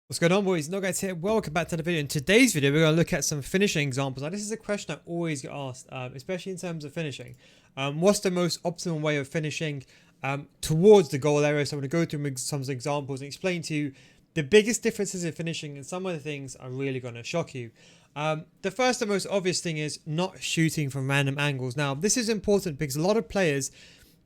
What's going on, boys? NealGuides here. Welcome back to the video. In today's video, we're going to look at some finishing examples. Now, this is a question I always get asked, especially in terms of finishing. What's the most optimal way of finishing towards the goal area? So I'm going to go through some examples and explain to you the biggest differences in finishing, and some of the things are really going to shock you. The first and most obvious thing is not shooting from random angles. Now, this is important because a lot of players,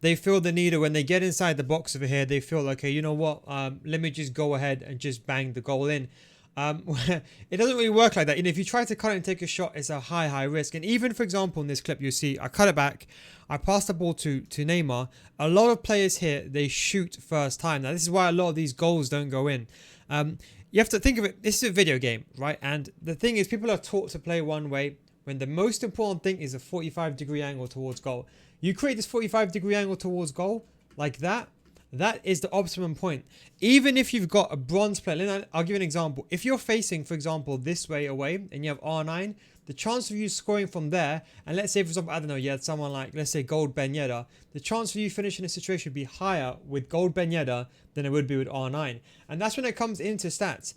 they feel the need, or when they get inside the box over here, they feel like, okay, you know what, let me just go ahead and just bang the goal in. It doesn't really work like that. If you try to cut it and take a shot, it's a high risk. And even, for example, in this clip, you'll see I cut it back, I passed the ball to Neymar. A lot of players here, they shoot first time. Now, this is why a lot of these goals don't go in. You have to think of it, this is a video game, right? And the thing is, people are taught to play one way when the most important thing is a 45-degree angle towards goal. You create this 45-degree angle towards goal like that. That is the optimum point. Even if you've got a bronze player, I'll give you an example. If you're facing, for example, this way away and you have R9, the chance of you scoring from there, and let's say, for example, I don't know, you had someone like, let's say, Gold Ben Yedder, the chance of you finishing a situation would be higher with Gold Ben Yedder than it would be with R9. And that's when it comes into stats.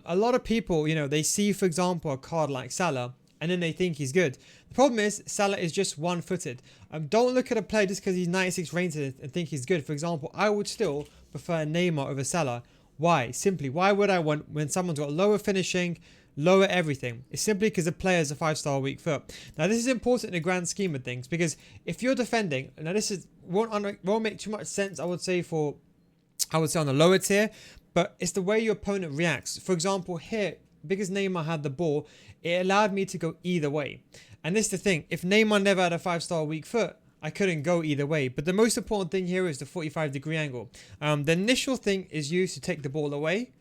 A lot of people, they see, for example, a card like Salah, and then they think he's good. The problem is, Salah is just one-footed. Don't look at a player just because he's 96 rated and think he's good. For example, I would still prefer Neymar over Salah. Why? Simply, why would I want when someone's got lower finishing, lower everything? It's simply because the player is a 5-star weak foot. Now, this is important in the grand scheme of things, because if you're defending, now this won't make too much sense, I would say on the lower tier, but it's the way your opponent reacts. For example, here, because Neymar had the ball, it allowed me to go either way. And this is the thing, if Neymar never had a 5-star weak foot, I couldn't go either way. But the most important thing here is the 45-degree angle. The initial thing is used to take the ball away,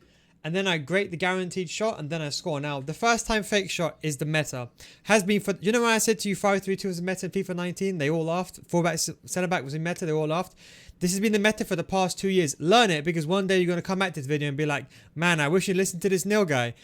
and then I grate the guaranteed shot, and then I score. Now, the first time fake shot is the meta. Has been for, when I said to you 5-3-2 was a meta in FIFA 19, they all laughed. Fullback, centre back was a meta, they all laughed. This has been the meta for the past 2 years. Learn it, because one day you're going to come back to this video and be like, man, I wish you listened to this Neil guy.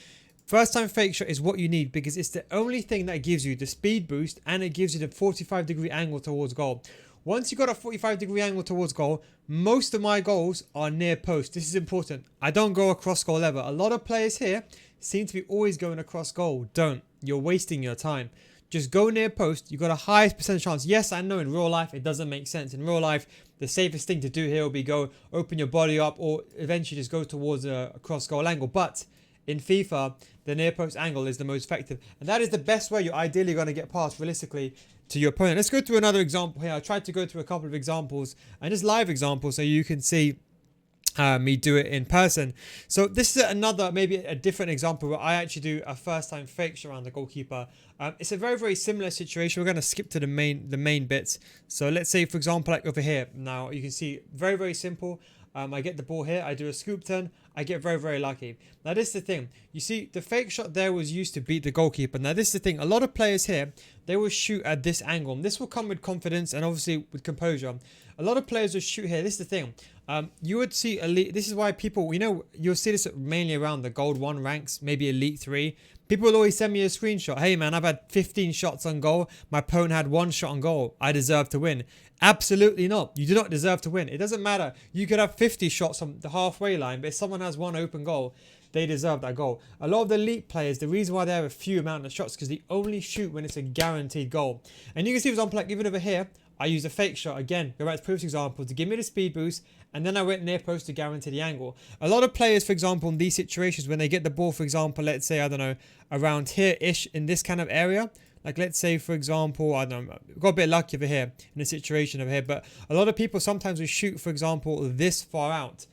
First time fake shot is what you need, because it's the only thing that gives you the speed boost, and it gives you the 45-degree angle towards goal. Once you got a 45-degree angle towards goal, most of my goals are near post. This is important. I don't go across goal ever. A lot of players here seem to be always going across goal. Don't. You're wasting your time. Just go near post. You got a highest percentage chance. Yes, I know in real life it doesn't make sense. In real life, the safest thing to do here will be go open your body up, or eventually just go towards a cross goal angle. But in FIFA, the near post angle is the most effective, and that is the best way you're ideally going to get past realistically to your opponent. Let's go through another example here. I tried to go through a couple of examples and just live examples so you can see me do it in person. So this is another, maybe a different example where I actually do a first time fake shot around the goalkeeper. It's a very similar situation. We're going to skip to the main bits. So let's say, for example, like over here. Now you can see very simple. I get the ball here, I do a scoop turn, I get very lucky. Now this is the thing, you see the fake shot there was used to beat the goalkeeper. Now this is the thing, a lot of players here, they will shoot at this angle, and this will come with confidence and obviously with composure. A lot of players will shoot here. This is the thing, you would see elite, this is why people, you'll see this mainly around the gold 1 ranks, maybe elite 3. People will always send me a screenshot. Hey man, I've had 15 shots on goal. My opponent had 1 shot on goal. I deserve to win. Absolutely not. You do not deserve to win. It doesn't matter. You could have 50 shots on the halfway line, but if someone has 1 open goal, they deserve that goal. A lot of the elite players, the reason why they have a few amount of shots, because they only shoot when it's a guaranteed goal. And you can see, for example, like even over here, I use a fake shot again. Go back to previous example to give me the speed boost, and then I went near post to guarantee the angle. A lot of players, for example, in these situations, when they get the ball, for example, let's say, I don't know, around here-ish in this kind of area. Like let's say, for example, I don't know, got a bit lucky over here in a situation over here, but a lot of people sometimes will shoot, for example, this far out.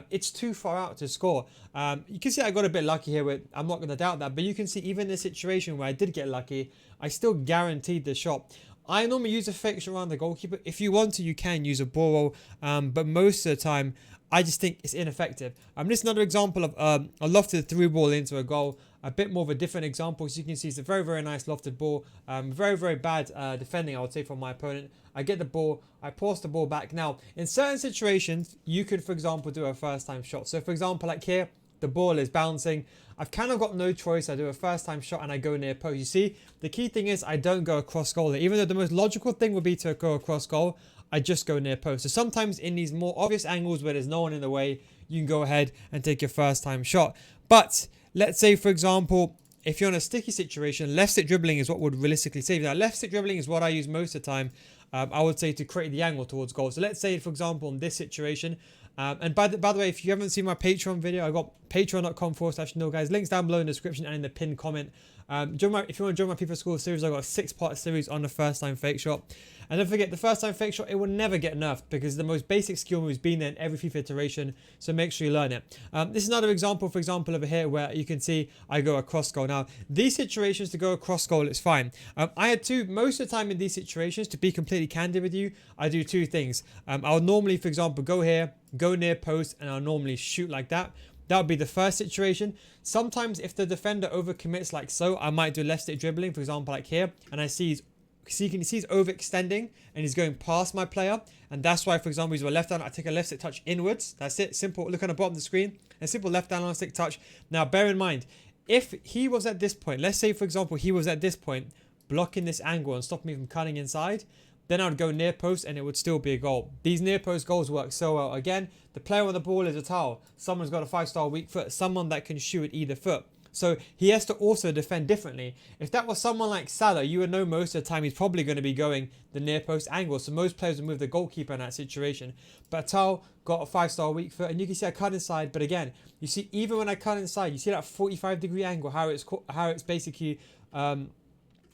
It's too far out to score. You can see I got a bit lucky here. I'm not going to doubt that, but you can see even in a situation where I did get lucky, I still guaranteed the shot. I normally use a fake shot around the goalkeeper. If you want to, you can use a ball roll, but most of the time, I just think it's ineffective. This is another example of a lofted through ball into a goal. A bit more of a different example. As you can see, it's a very nice lofted ball. Very bad defending, I would say, from my opponent. I get the ball, I pass the ball back. Now, in certain situations, you could, for example, do a first time shot. So, for example, like here, the ball is bouncing. I've kind of got no choice. I do a first time shot and I go near post. You see, the key thing is I don't go across goal. Even though the most logical thing would be to go across goal, I just go near post. So sometimes in these more obvious angles where there's no one in the way, you can go ahead and take your first time shot. But let's say, for example, if you're in a sticky situation, left stick dribbling is what would realistically save you. Now, left stick dribbling is what I use most of the time, I would say, to create the angle towards goal. So let's say, for example, in this situation, and by the way, if you haven't seen my Patreon video, I got patreon.com/NealGuides. Links down below in the description and in the pinned comment. If you want to join my FIFA School Series, I've got a 6-part series on the first time fake shot. And don't forget, the first time fake shot, it will never get nerfed because the most basic skill move has been there in every FIFA iteration. So make sure you learn it. This is another example, for example, over here where you can see I go across goal. Now, these situations to go across goal, it's fine. I had most of the time in these situations, to be completely candid with you, I do two things. I'll normally, for example, go here, go near post, and I'll normally shoot like that. That would be the first situation. Sometimes if the defender overcommits like so, I might do left stick dribbling, for example, like here, and I see he's overextending and he's going past my player. And that's why, for example, he's a left hand, I take a left stick touch inwards. That's it. Simple. Look on the bottom of the screen. A simple left hand on stick touch. Now, bear in mind, if he was at this point, let's say, for example, he was at this point, blocking this angle and stopping me from cutting inside, then I would go near post and it would still be a goal. These near post goals work so well. Again, the player on the ball is a towel. Someone's got a 5-star weak foot. Someone that can shoot at either foot. So he has to also defend differently. If that was someone like Salah, you would know most of the time he's probably going to be going the near post angle. So most players would move the goalkeeper in that situation. But Tal got a 5-star weak foot, and you can see I cut inside. But again, you see even when I cut inside, you see that 45-degree angle, how it's basically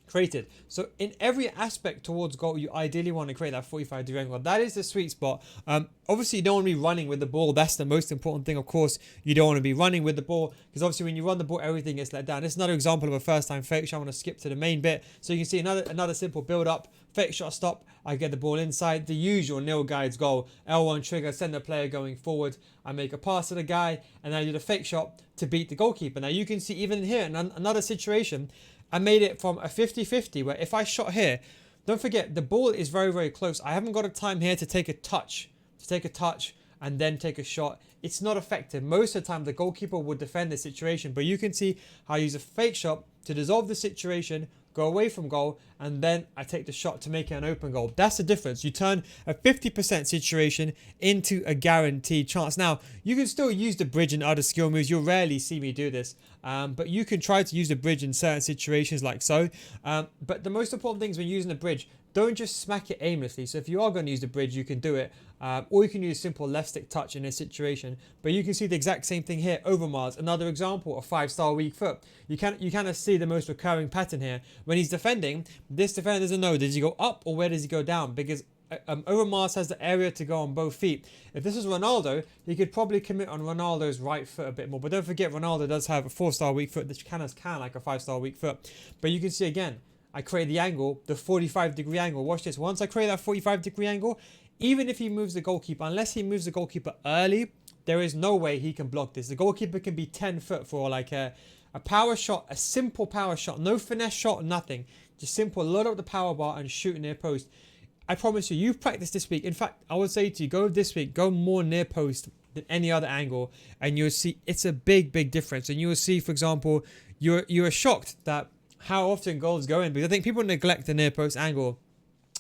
created. So in every aspect towards goal, you ideally want to create that 45-degree angle. That is the sweet spot. Obviously, you don't want to be running with the ball. That's the most important thing. Of course, you don't want to be running with the ball because obviously when you run the ball, everything gets let down. This is another example of a first-time fake shot. I want to skip to the main bit. So you can see another simple build-up. Fake shot stop. I get the ball inside. The usual NealGuides goal. L1 trigger, send the player going forward. I make a pass to the guy, and I do the fake shot to beat the goalkeeper. Now you can see even here in another situation, I made it from a 50-50 where if I shot here, don't forget the ball is very, very close. I haven't got a time here to take a touch, and then take a shot. It's not effective. Most of the time the goalkeeper would defend the situation, but you can see how I use a fake shot to dissolve the situation, go away from goal, and then I take the shot to make it an open goal. That's the difference. You turn a 50% situation into a guaranteed chance. Now, you can still use the bridge in other skill moves. You'll rarely see me do this, but you can try to use the bridge in certain situations like so. But the most important thing is when using the bridge, don't just smack it aimlessly. So if you are going to use the bridge, you can do it. Or you can use simple left stick touch in this situation. But you can see the exact same thing here. Overmars, another example of 5-star weak foot. You kind of see the most recurring pattern here. When he's defending, this defender doesn't know, does he go up or where does he go down? Because Overmars has the area to go on both feet. If this was Ronaldo, he could probably commit on Ronaldo's right foot a bit more. But don't forget, Ronaldo does have a 4-star weak foot. This can like a 5-star weak foot. But you can see again, I create the angle, the 45-degree angle. Watch this. Once I create that 45-degree angle, even if he moves the goalkeeper, unless he moves the goalkeeper early, there is no way he can block this. The goalkeeper can be 10 foot for like a power shot, a simple power shot, no finesse shot, nothing. Just simple, load up the power bar and shoot near post. I promise you, you've practiced this week. In fact, I would say to you, go this week, go more near post than any other angle, and you'll see it's a big, big difference. And you will see, for example, you're shocked that how often goals go in, because I think people neglect the near post angle.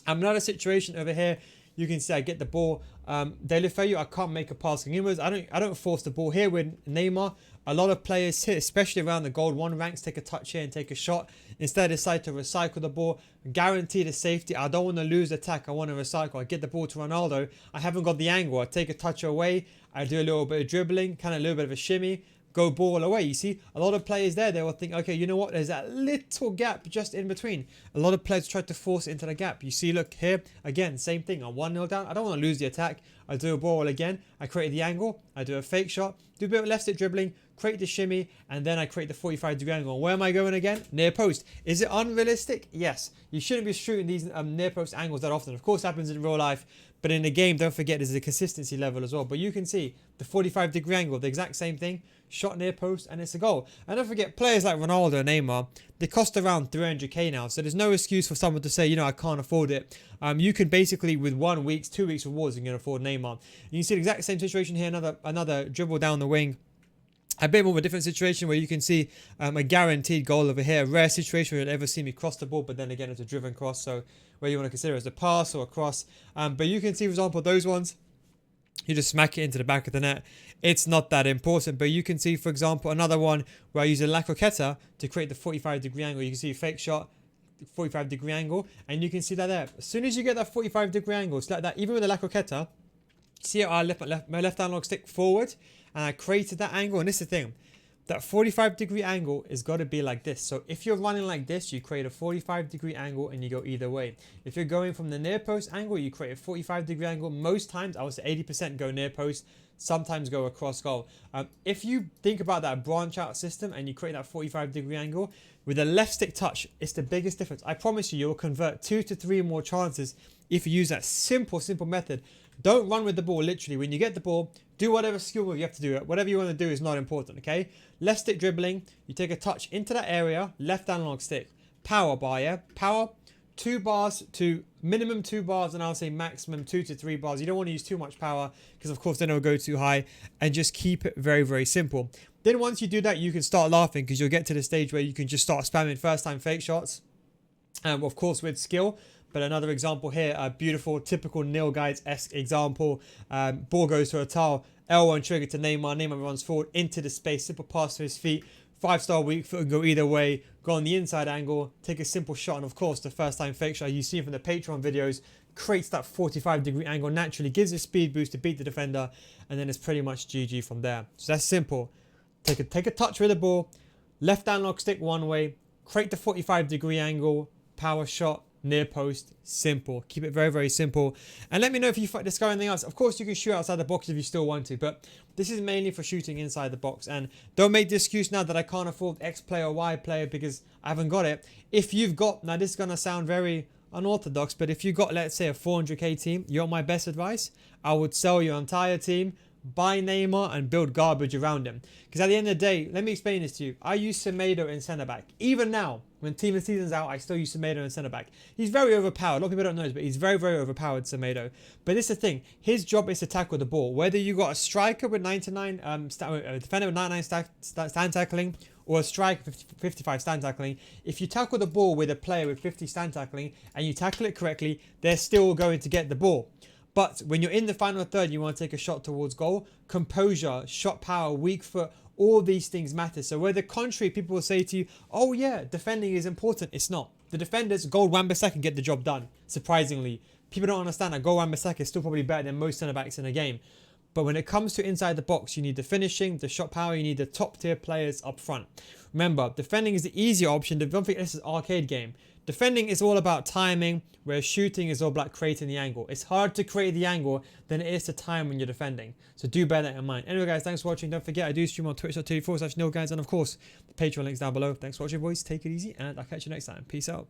Another situation over here, you can see I get the ball. Deulofeu, I can't make a pass inwards. I don't force the ball here with Neymar. A lot of players here, especially around the gold 1 ranks, take a touch here and take a shot. Instead, decide to recycle the ball. Guarantee the safety. I don't want to lose attack. I want to recycle. I get the ball to Ronaldo. I haven't got the angle. I take a touch away. I do a little bit of dribbling, kind of a little bit of a shimmy. Go ball away. You see, a lot of players there, they will think, okay, you know what? There's that little gap just in between. A lot of players try to force into the gap. You see, look here, again, same thing. I'm 1-0 down. I don't want to lose the attack. I do a ball again. I create the angle. I do a fake shot. Do a bit of left stick dribbling. Create the shimmy. And then I create the 45-degree angle. Where am I going again? Near post. Is it unrealistic? Yes. You shouldn't be shooting these near post angles that often. Of course, it happens in real life. But in the game, don't forget, there's a consistency level as well. But you can see the 45-degree angle, the exact same thing. Shot near post and it's a goal. And don't forget, players like Ronaldo and Neymar, they cost around 300k now. So there's no excuse for someone to say, you know, I can't afford it. You can basically, with 1 week, 2 weeks rewards, you can afford Neymar. You can see the exact same situation here. Another dribble down the wing. A bit more of a different situation where you can see a guaranteed goal over here. A rare situation where you'll ever see me cross the ball, but then again, it's a driven cross. So where you want to consider it as a pass or a cross. But you can see, for example, those ones. you just smack it into the back of the net. It's not that important, but you can see, for example, another one where I use a La Croqueta to create the 45-degree angle. You can see a fake shot, 45-degree angle, and you can see that there. As soon as you get that 45-degree angle, it's like that. Even with the La Croqueta, see how I left my left analog stick forward, and I created that angle. And this is the thing, that 45-degree angle is got to be like this. So if you're running like this, you create a 45-degree angle and you go either way. If you're going from the near post angle, you create a 45-degree angle. Most times, I would say 80% go near post, sometimes go across goal. If you think about that branch out system and you create that 45-degree angle, with a left stick touch, it's the biggest difference. I promise you, you'll convert 2 to 3 more chances if you use that simple method. Don't run with the ball, literally. When you get the ball, do whatever skill move you have to do. Whatever you want to do is not important, okay? Left stick dribbling, you take a touch into that area, left analog stick. Power bar, yeah? Power, 2 bars to minimum 2 bars, and I'll say maximum 2 to 3 bars. You don't want to use too much power because, of course, then it'll go too high, and just keep it very, very simple. Then once you do that, you can start laughing because you'll get to the stage where you can just start spamming first-time fake shots. Of course, with skill. But another example here, a beautiful, typical NealGuides-esque example. Ball goes to a tile, L1 trigger to Neymar. Neymar runs forward into the space, simple pass to his feet. 5-star weak foot and go either way. Go on the inside angle, take a simple shot. And of course, the first time fake shot you see from the Patreon videos creates that 45-degree angle naturally, gives a speed boost to beat the defender. And then it's pretty much GG from there. So that's simple. Take a touch with the ball, left analog stick one way, create the 45-degree angle, power shot, near post, simple. Keep it very, very simple. And let me know if you discover anything else. Of course, you can shoot outside the box if you still want to, but this is mainly for shooting inside the box. And don't make the excuse now that I can't afford X player or Y player because I haven't got it. If you've got, now this is going to sound very unorthodox, but if you've got, let's say, a 400k team, you want my best advice? I would sell your entire team, buy Neymar, and build garbage around him. Because at the end of the day, let me explain this to you. I use Semedo in centre back. Even now, when team of the season's out, I still use Semedo in centre back. He's very overpowered. A lot of people don't know this, but he's very, very overpowered, Semedo. But this is the thing. His job is to tackle the ball. Whether you got a striker with 99, a defender with 99 stand tackling, or a striker with 55 stand tackling, if you tackle the ball with a player with 50 stand tackling and you tackle it correctly, they're still going to get the ball. But when you're in the final third, you want to take a shot towards goal. Composure, shot power, weak foot, all these things matter. So where the contrary, people will say to you, oh yeah, defending is important. It's not. The defenders, goal Wan-Bissaka can get the job done, surprisingly. People don't understand that goal Wan-Bissaka is still probably better than most centre-backs in a game. But when it comes to inside the box, you need the finishing, the shot power, you need the top tier players up front. Remember, defending is the easier option. Don't think this is an arcade game. Defending is all about timing, whereas shooting is all about creating the angle. It's hard to create the angle than it is to time when you're defending. So do bear that in mind. Anyway, guys, thanks for watching. Don't forget, I do stream on twitch.tv/NealGuides, and of course, the Patreon link's down below. Thanks for watching, boys. Take it easy, and I'll catch you next time. Peace out.